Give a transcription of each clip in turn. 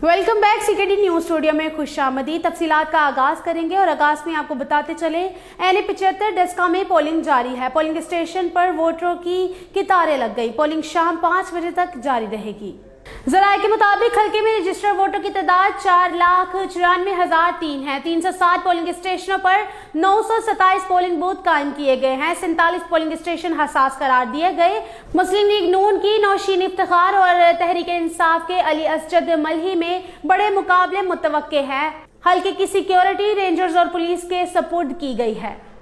Welcome back CKD news studio में खुशामदी। तफसीलात का आगाज करेंगे और आगाज में आपको बताते चले NA75 डेस्का में पोलिंग जारी है। पोलिंग स्टेशन पर वोटरों की कतारें लग गई। पोलिंग शाम 5 बजे तक जारी रहेगी। जराये के मुताबिक हल्के में रजिस्टर्ड वोटों की तादाद 4,94,003 है। 360 पोलिंग स्टेशनों पर 927 पोलिंग बूथ कायम किए गए हैं। 47 पोलिंग स्टेशन हसास करार दिए गए। मुस्लिम लीग नून की नौशीन इफ्तिखार और तहरीक इंसाफ के अली असजद मलही में बड़े मुकाबले मुतवक्के है। हल्के की सिक्योरिटी रेंजर्स और पुलिस के सपुर्द की गई है।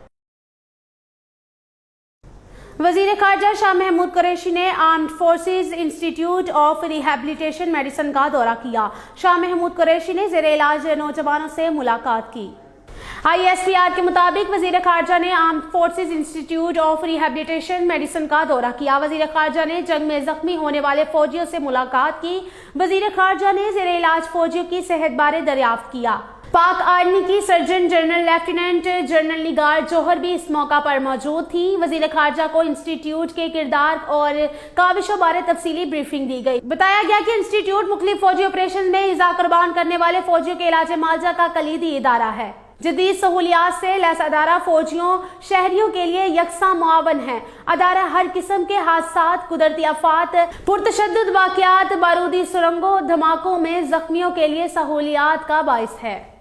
वजीर खारजा शाह महमूद कुरैशी ने armed forces institute of rehabilitation medicine का दौरा किया। शाह महमूद कुरैशी ने ज़ेरे इलाज नौजवानों से मुलाकात की। ISPR के मुताबिक वजीर खारजा ने armed forces institute of rehabilitation medicine का दौरा किया। वजीर खारजा ने जंग में जख्मी होने वाले फौजियों से मुलाकात की। वजीर खारजा ने ज़ेरे इलाज फौजियों की सेहत बारे दरियाफ्त किया। पाक आर्मी की सर्जन जनरल लेफ्टिनेंट जनरल निगार जौहर भी इस मौका पर मौजूद थी। वजीर खारजा को इंस्टीट्यूट के किरदार और काविशों बारे तफसीली ब्रीफिंग दी गई। बताया गया कि इंस्टीट्यूट मुख्तलिफ फौजी ऑपरेशन में इज़ा कुर्बान करने वाले फौजियों के इलाज मालजा का कलीदी इदारा है। जदीद सहूलियात से लैस अदारा फौजियों शहरियों के लिए यकसा मुआवन है। अदारा हर किस्म के हादसात, कुदरती आफात, पुरतशद्दुद वाक़यात, बारूदी सुरंगों, धमाकों में जख्मियों के लिए सहूलियात का बाइस है।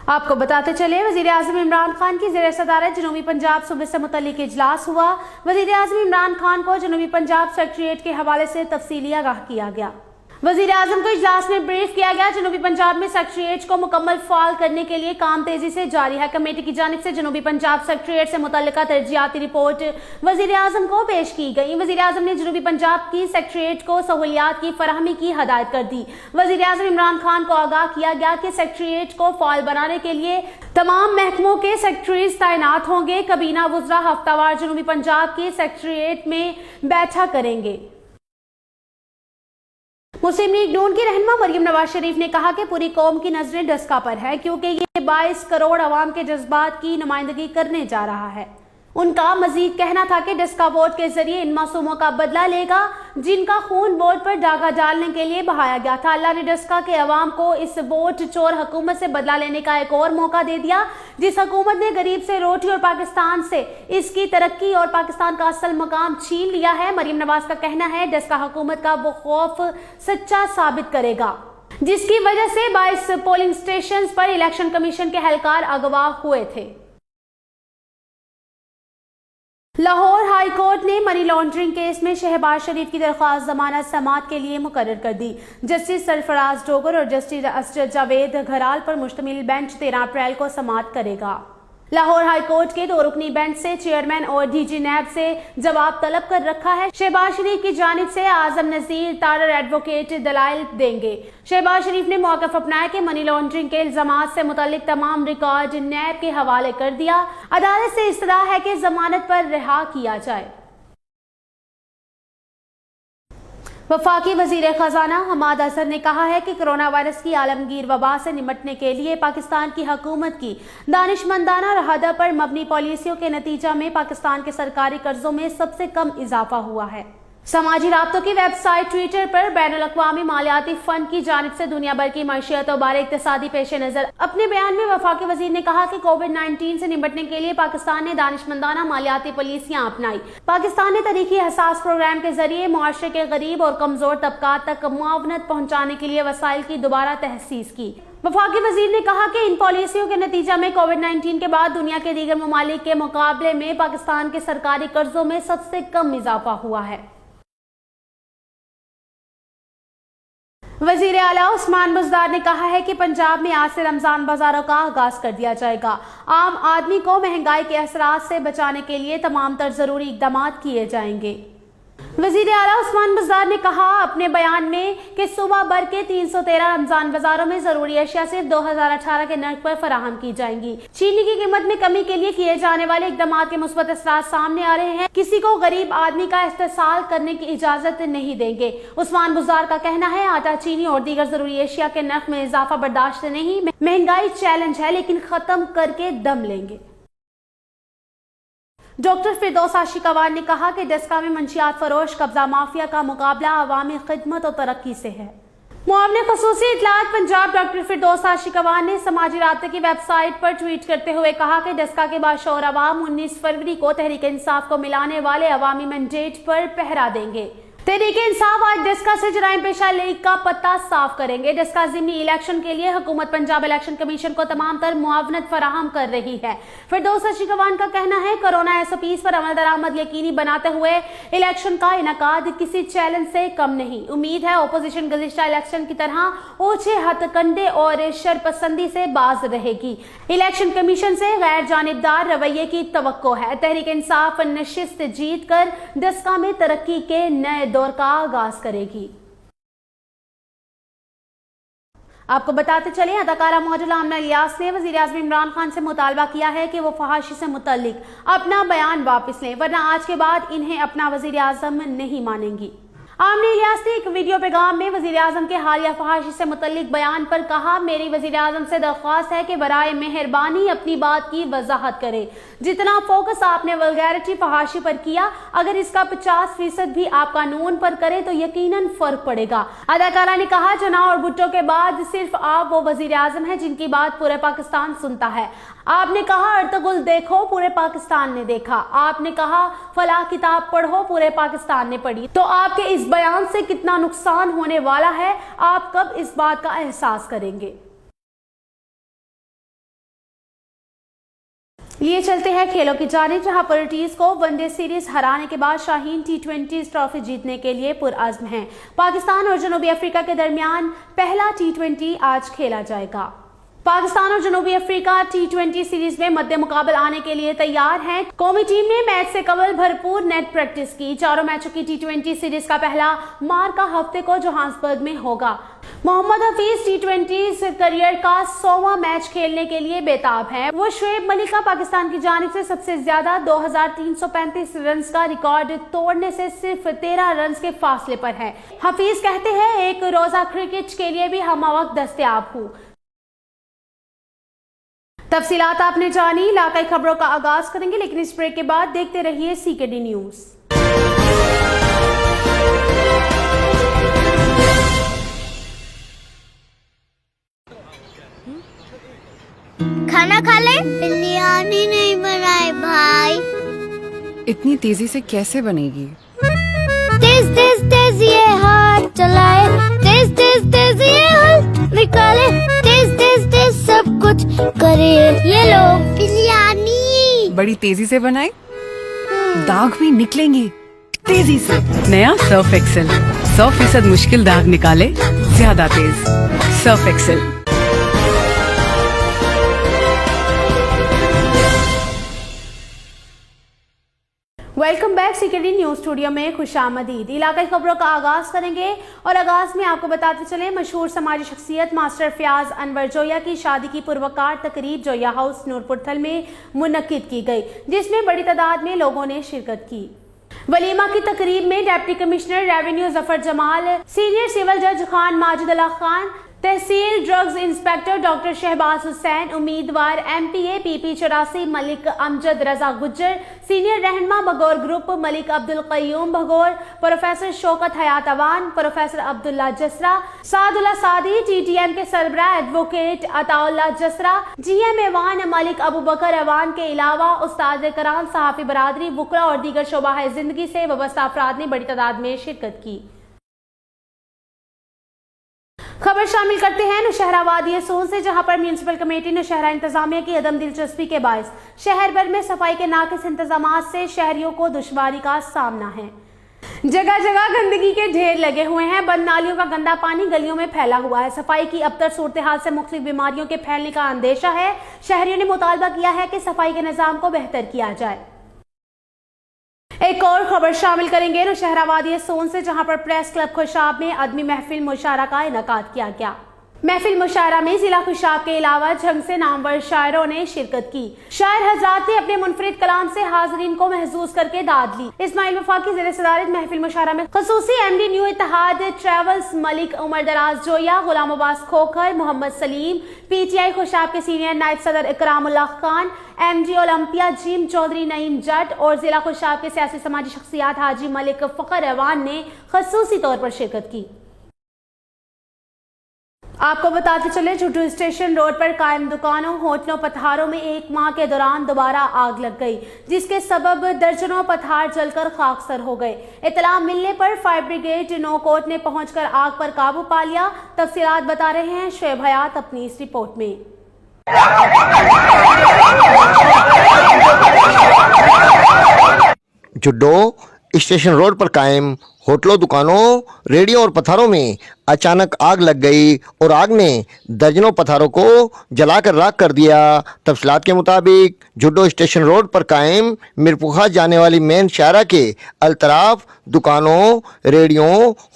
आपको बताते चले वजीर आज़म इमरान खान की ज़ेर सदारत जनूबी पंजाब सूबे से मुतल्लिक इजलास हुआ। वजीर आज़म इमरान खान को जनूबी पंजाब सेक्रेटेरिएट के हवाले से तफसीली आगाह किया गया। वजीर आज़म को इजलास में ब्रीफ किया गया। जनूबी पंजाब में सेक्रेटेरिएट को मुकम्मल फाल करने के लिए काम तेजी से जारी है। कमेटी की जानिब से जनूबी पंजाब सेक्रेटेरिएट से मुतल्लिका तरजीहाती रिपोर्ट वजीर आज़म को पेश की गई। वजीर आज़म ने जनूबी पंजाब की सेक्रेटेरिएट को सहूलियात की फराहमी की हदायत कर दी। वजीर आज़म इमरान खान को आगाह किया गया कि सेक्रेटेरिएट को फाल बनाने के लिए तमाम महकमों के सेक्रेटरीज तैनात होंगे। कबीना वुज़रा हफ्तावार जनूबी पंजाब की सेक्रेटेरिएट में बैठक करेंगे। मुस्लिम लीग नून की रहनुमा मरियम नवाज शरीफ ने कहा कि पूरी कौम की नजरें डेस्का पर है क्योंकि ये 22 करोड़ अवाम के जज्बात की नुमाइंदगी करने जा रहा है। उनका मजीद कहना था कि डेस्का वोट के जरिए इन मासूमों का बदला लेगा जिनका खून वोट पर डाका डालने के लिए बहाया गया था। अल्लाह ने डेस्का के अवाम को इस वोट चोर हुकूमत से बदला लेने का एक और मौका दे दिया। जिस हुकूमत ने गरीब से रोटी और पाकिस्तान से इसकी तरक्की और पाकिस्तान का असल मकाम छीन लिया है। मरियम नवाज का कहना है डेस्का हुकूमत का वो खौफ सच्चा साबित करेगा जिसकी वजह से 22 पोलिंग स्टेशन पर इलेक्शन कमीशन के एहलकार अगवा हुए थे। लाहौर हाई कोर्ट ने मनी लॉन्ड्रिंग केस में शहबाज शरीफ की दरख्वास्त जमानत समाअत के लिए मुकर्रर कर दी। जस्टिस सरफराज डोगर और जस्टिस असजद जावेद घराल पर मुश्तमिल बेंच 13 अप्रैल को समाअत करेगा। लाहौर हाई कोर्ट के 2 रुकनी बेंच से चेयरमैन और DG नैब से जवाब तलब कर रखा है। शहबाज शरीफ की जानिब से आजम नजीर तारर एडवोकेट दलाइल देंगे। शहबाज शरीफ ने मौक़िफ़ अपनाया कि मनी लॉन्ड्रिंग के इल्जामात से मुतल्लिक तमाम रिकॉर्ड नैब के हवाले कर दिया। अदालत से इस्तदा है कि जमानत पर रिहा किया जाए। वफाकी वजीर खजाना हमाद अजहर ने कहा है कि कोरोना वायरस की आलमगीर वबा से निपटने के लिए पाकिस्तान की हुकूमत की दानिशमंदाना रहदा पर मबनी पॉलिसियों के नतीजा में पाकिस्तान के सरकारी कर्जों में सबसे कम इजाफा हुआ है। समाजी राब्तों की वेबसाइट ट्विटर पर बैनुल अक़वामी मालियाती फंड की जानिब से दुनिया भर की मईशत और बारे इक़्तिसादी पेश नज़र अपने बयान में वफाकी वजीर ने कहा कि कोविड-19 से निपटने के लिए पाकिस्तान ने दानिशमंदाना मालियाती पॉलिसियां अपनाई। पाकिस्तान ने तरीक़ी हसास प्रोग्राम के जरिए मुआशरे के गरीब और कमजोर तबकात तक मुआवनत पहुँचाने के लिए वसाइल की दोबारा तहसीस की। वफाकी वजीर ने कहा कि इन पॉलिसियों के नतीजा में कोविड-19 के बाद दुनिया के दीगर ममालिक के मुकाबले में पाकिस्तान के सरकारी कर्जों में सबसे कम इजाफा हुआ है। वजीर आला उस्मान बुज़दार ने कहा है कि पंजाब में आज से रमजान बाजारों का आगाज कर दिया जाएगा। आम आदमी को महंगाई के असरात से बचाने के लिए तमाम तर जरूरी इक़दाम किए जाएंगे। वजीर आला उस्मान बुज़दार ने कहा अपने बयान में कि सूबा भर के 313 रमजान बाजारों में जरूरी अशिया सिर्फ 2018 के नर्क पर फराहम की जाएंगी। चीनी की कीमत में कमी के लिए किए जाने वाले इक़दाम के मुस्बत असरात सामने आ रहे हैं। किसी को गरीब आदमी का इस्तेसाल करने की इजाजत नहीं देंगे। उस्मान बुज़दार का कहना है आटा, चीनी और दीगर जरूरी अशिया के नर्क में इजाफा बर्दाश्त नहीं। महंगाई चैलेंज है लेकिन खत्म करके दम लेंगे। डॉक्टर फिरदौस आशिकवान ने कहा कि डस्का में मंशियात फरोश कब्जा माफिया का मुकाबला अवामी खिदमत और तरक्की से है। मुआवने खसूसी इतलात पंजाब डॉक्टर फिरदौस आशिकवान ने समाजी राब्ते की वेबसाइट पर ट्वीट करते हुए कहा कि डस्का के बाशऊर अवाम 19 फरवरी को तहरीक इंसाफ को मिलाने वाले अवामी मैंडेट पर पहरा देंगे। तहरीक इंसाफ आज डस्का से जराइम पेशा लीग का पत्ता साफ करेंगे। डस्का ज़िमनी इलेक्शन के लिए हुकूमत पंजाब इलेक्शन कमीशन को तमाम तर मुआवनत फराहम कर रही है। फिरदौस आशिकवान का कहना है कोरोना SOPs पर अमल दरामद यकीनी बनाते हुए इलेक्शन का इनकाद किसी चैलेंज से कम नहीं। उम्मीद है अपोजिशन गुज़िश्ता इलेक्शन की तरह ओछे हथकंडे और शरपसंदी से बाज रहेगी। इलेक्शन कमीशन से गैर जानिबदार रवैये की तवक्को है। तहरीक इंसाफ नशिस्त जीत कर डस्का में तरक्की के नए दौर का आगाज करेगी। आपको बताते चले अदाकारा मॉडल आमना इलियास ने वज़ीर आज़म इमरान खान से मुतालबा किया है कि वो फहाशी से मुतल्लिक अपना बयान वापस लें, वरना आज के बाद इन्हें अपना वज़ीर आज़म नहीं मानेंगी। आमना इलियास ने एक वीडियो पैगाम में वज़ीर आज़म के हालिया फहाशी से मुतल्लिक बयान पर कहा, मेरी वज़ीर आज़म से दरख्वास्त है कि बराए मेहरबानी अपनी बात की वजाहत करें। जितना फोकस आपने वल्गैरिटी फहाशी पर किया, अगर इसका 50% भी आप कानून पर करें तो यकीनन फर्क पड़ेगा। अदाकारा ने कहा, जना और भुट्टो के बाद सिर्फ आप वो वज़ीर आज़म हैं जिनकी बात पूरे पाकिस्तान सुनता है। आपने कहा अर्तुगरुल देखो, पूरे पाकिस्तान ने देखा। आपने कहा फलाह किताब पढ़ो, पूरे पाकिस्तान ने पढ़ी। तो आपके इस बयान से कितना नुकसान होने वाला है, आप कब इस बात का एहसास करेंगे। लिए चलते हैं खेलों की जानिब, जहां पोर्टीज को वनडे सीरीज हराने के बाद शाहीन T20 ट्रॉफी जीतने के लिए पुरअज़्म हैं। पाकिस्तान और जनूबी अफ्रीका के दरमियान पहला T20 आज खेला जाएगा। पाकिस्तान और जनूबी अफ्रीका T20 सीरीज में मद्दे मुकाबल आने के लिए तैयार हैं। कौमी टीम ने मैच से कबल भरपूर नेट प्रैक्टिस की। चारों मैचों की T20 सीरीज का पहला मार्का हफ्ते को जोहान्सबर्ग में होगा। मोहम्मद हफीज T20 करियर का 100वां मैच खेलने के लिए बेताब हैं। वो शुएब मलिक का पाकिस्तान की जानिब से सबसे ज्यादा 2335 रन का रिकॉर्ड तोड़ने से सिर्फ 13 रन के फासले पर है। हफीज कहते हैं, एक रोजा क्रिकेट के लिए भी हम वक्त दस्तयाब हूँ। तफसीलात आपने जानी, इलाकाई खबरों का आगाज करेंगे, लेकिन इस ब्रेक के बाद देखते रहिए CKD न्यूज। खाना खा ले। बिरयानी नहीं बनाए भाई। इतनी तेजी से कैसे बनेगी? तेज तेज तेज ये हाथ चलाए, तेज तेज तेज ये हाथ निकाले, तेज तेज तेज सब कुछ करे। ये लो बिरयानी। बड़ी तेजी से बनाए, दाग भी निकलेंगे तेजी से। नया सर्फ एक्सेल 100% मुश्किल दाग निकाले ज्यादा तेज। Surf Excel. Welcome back CKD news studio में खुशामदीद। इलाकाई खबरों का आगाज करेंगे और आगाज में आपको बताते चले, मशहूर समाजी शख्सियत मास्टर फयाज अनवर जोया की शादी की पुरवकार तकरीब जोया हाउस नूरपुर में मुनक्किद की गई, जिसमें बड़ी तादाद में लोगों ने शिरकत की। वलीमा की तकरीब में deputy commissioner revenue Zafar Jamal, senior civil जज खान माजिद अल्लाह खान, तहसील drugs inspector doctor Shahbaz Hussain, उम्मीदवार MPA PP 84 Malik Amjad Raza Gujjar, senior रहनुमा Bagaur group Malik Abdul Qayyum Bagaur, professor Shaukat Hayat Awan, professor Abdullah Jasra, Saadullah Saadi, TTM के सरबराह एडवोकेट अताउल्ला जसरा, GM एवान मलिक अबू बकर अवान के अलावा उस्ताद कराम, सहाफी बरादरी, वुकरा और दीगर शोबा जिंदगी से वाबस्ता अफराद ने बड़ी तादाद में शिरकत की। खबर शामिल करते हैं नौशहरा वादी सोन से, जहां पर म्यूनिसिपल कमेटी नौशहरा इंतजामिया की अदम दिलचस्पी के बायस शहर भर में सफाई के नाकिस इंतजामात से शहरियों को दुश्वारी का सामना है। जगह जगह गंदगी के ढेर लगे हुए हैं। बंद नालियों का गंदा पानी गलियों में फैला हुआ है। सफाई की अबतर सूरत हाल से मुख्तलिफ बीमारियों के फैलने का अंदेशा है। शहरियों ने मुतालबा किया है कि सफाई के निजाम को बेहतर किया जाए। एक और खबर शामिल करेंगे नौशहरा वादी सोन से, जहां पर प्रेस क्लब खुशाब में अदमी महफिल मुशारा का इनकाद किया गया। महफिल मुशायरा में जिला खुशाब के अलावा झंग से नामवर शायरों ने शिरकत की। शायर हजरात ने अपने मुनफरिद कलाम से हाजरीन को महजूज करके दाद ली। इस्माइल वफाकी ज़ेरे सदारत महफिल मुशायरा में खसूसी MD new Ittehad travels Malik Umar Daraz Joya, गुलाम अब्बास खोखर, मोहम्मद सलीम, PTI खुशाब के सीनियर नायब सदर Ikramullah Khan, MD Olympia gym Chaudhry Naeem Jatt और जिला खुशाब के सियासी समाजी शख्सियात हाजी मलिक फखर अवान ने खसूसी तौर पर शिरकत की। आपको बताते चले, झुड्डू स्टेशन रोड पर कायम दुकानों, होटलों, पथारों में 1 माह के दौरान दोबारा आग लग गई, जिसके सबब दर्जनों पथार जलकर खाकसर हो गए। इत्तला मिलने पर फायर ब्रिगेड नौकोट ने पहुंचकर आग पर काबू पा लिया। तफसीलात बता रहे हैं शोएब हयात अपनी इस रिपोर्ट में। झुड्डू स्टेशन रोड पर कायम होटलों, दुकानों, रेडियो और पथारों में अचानक आग लग गई और आग ने दर्जनों पथारों को जलाकर राख कर दिया। तफसीलात के मुताबिक झुड्डू स्टेशन रोड पर कायम मिरपुखा जाने वाली मेन शाहरा के अलतराफ दुकानों, रेडियो,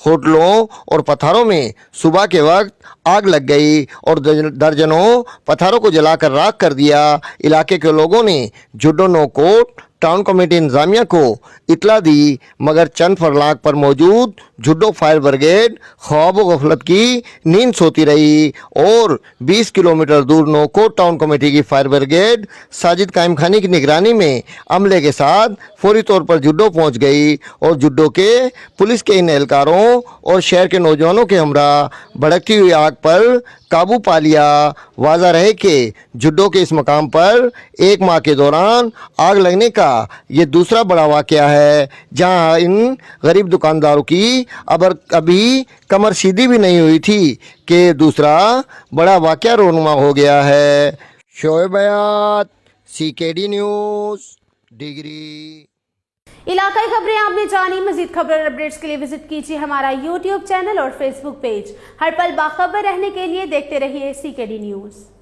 होटलों और पथारों में सुबह के वक्त आग लग गई और दर्जनों पथारों को जलाकर राख कर दिया। इलाके के लोगों ने झुड्डू नौकोट टाउन कमेटी इंतजामिया को इतला दी, मगर चंद फरलांग पर मौजूद झुड्डू फायर ब्रिगेड ख्वाब गफलत की नींद सोती रही और 20 किलोमीटर दूर नौकोट टाउन कमेटी की फायर ब्रिगेड साजिद कायम खानी की निगरानी में अमले के साथ फौरी तौर पर झुड्डू पहुंच गई और झुड्डू के पुलिस के इन एहलकारों और शहर के नौजवानों के हमरा भड़कती हुई आग पर काबू पा लिया। वाज़ा रहे कि झुड्डू के इस मकाम पर 1 माह के दौरान आग लगने का ये दूसरा बड़ा वाक़या है, जहां इन गरीब दुकानदारों की अभी कमर सीधी भी नहीं हुई थी कि दूसरा बड़ा वाक़या रोनुमा हो गया है। शोएब हयात, CKD न्यूज़, डिग्री। इलाकाई खबरें आपने जानी। मजीद खबर और अपडेट्स के लिए विजिट कीजिए हमारा YouTube चैनल और Facebook पेज। हर पल बाखबर रहने के लिए देखते रहिए CKD न्यूज़।